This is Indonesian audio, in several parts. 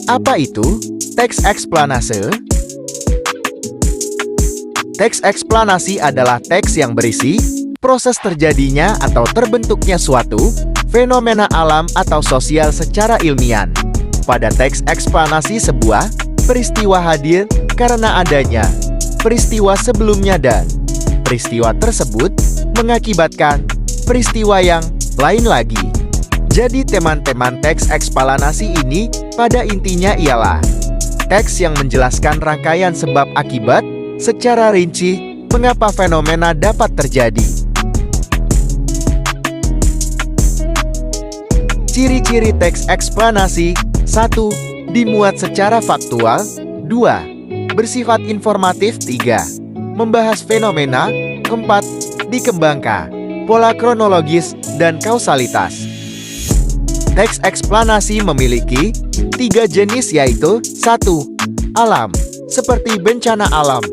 Apa itu teks eksplanase? Teks eksplanasi adalah teks yang berisi proses terjadinya atau terbentuknya suatu fenomena alam atau sosial secara ilmiah. Pada teks eksplanasi, sebuah peristiwa hadir karena adanya peristiwa sebelumnya dan peristiwa tersebut mengakibatkan peristiwa yang lain lagi. Jadi teman-teman, teks eksplanasi ini pada intinya ialah teks yang menjelaskan rangkaian sebab akibat secara rinci mengapa fenomena dapat terjadi. Ciri-ciri teks eksplanasi: 1. Dimuat secara faktual. 2. Bersifat informatif. 3. Membahas fenomena. 4. Dikembangkan pola kronologis dan kausalitas. Teks eksplanasi memiliki 3 jenis, yaitu 1. Alam, seperti bencana alam.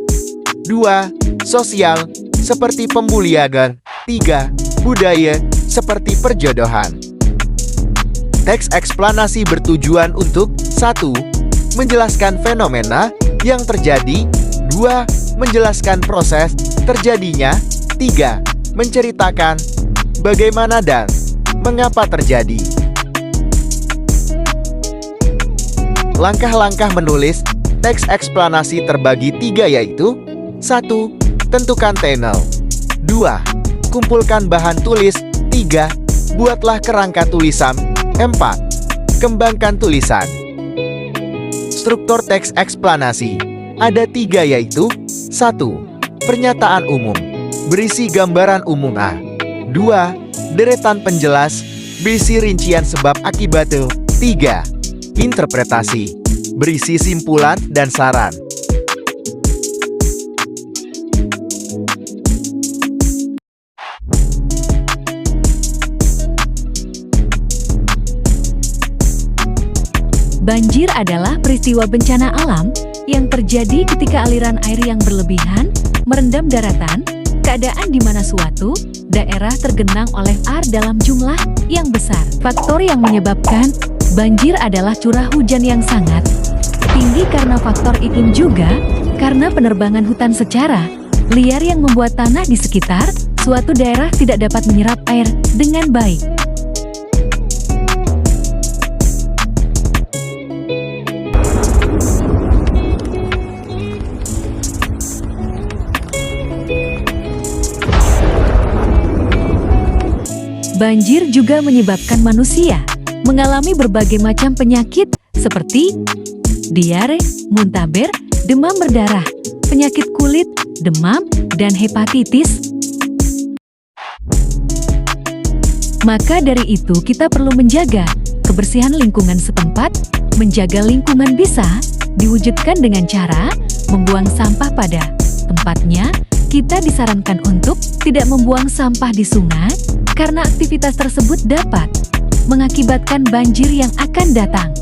2. Sosial, seperti pembuliagan. 3. Budaya, seperti perjodohan. Teks eksplanasi bertujuan untuk 1. Menjelaskan fenomena yang terjadi. 2. Menjelaskan proses terjadinya. 3. Menceritakan bagaimana dan mengapa terjadi. Langkah-langkah menulis teks eksplanasi terbagi 3, yaitu 1. Tentukan tenor. 2. Kumpulkan bahan tulis. 3. Buatlah kerangka tulisan. 4. Kembangkan tulisan. Struktur teks eksplanasi ada 3, yaitu 1. Pernyataan umum, berisi gambaran umum. 2. Deretan penjelas, berisi rincian sebab akibat. 3. Interpretasi, berisi simpulan dan saran. Banjir adalah peristiwa bencana alam yang terjadi ketika aliran air yang berlebihan merendam daratan, keadaan di mana suatu daerah tergenang oleh air dalam jumlah yang besar. Faktor yang menyebabkan banjir adalah curah hujan yang sangat tinggi karena faktor iklim, juga karena penerbangan hutan secara liar yang membuat tanah di sekitar suatu daerah tidak dapat menyerap air dengan baik. Banjir juga menyebabkan manusia mengalami berbagai macam penyakit seperti diare, muntaber, demam berdarah, penyakit kulit, demam, dan hepatitis. Maka dari itu kita perlu menjaga kebersihan lingkungan setempat. Menjaga lingkungan bisa diwujudkan dengan cara membuang sampah pada tempatnya. Kita disarankan untuk tidak membuang sampah di sungai karena aktivitas tersebut dapat mengakibatkan banjir yang akan datang.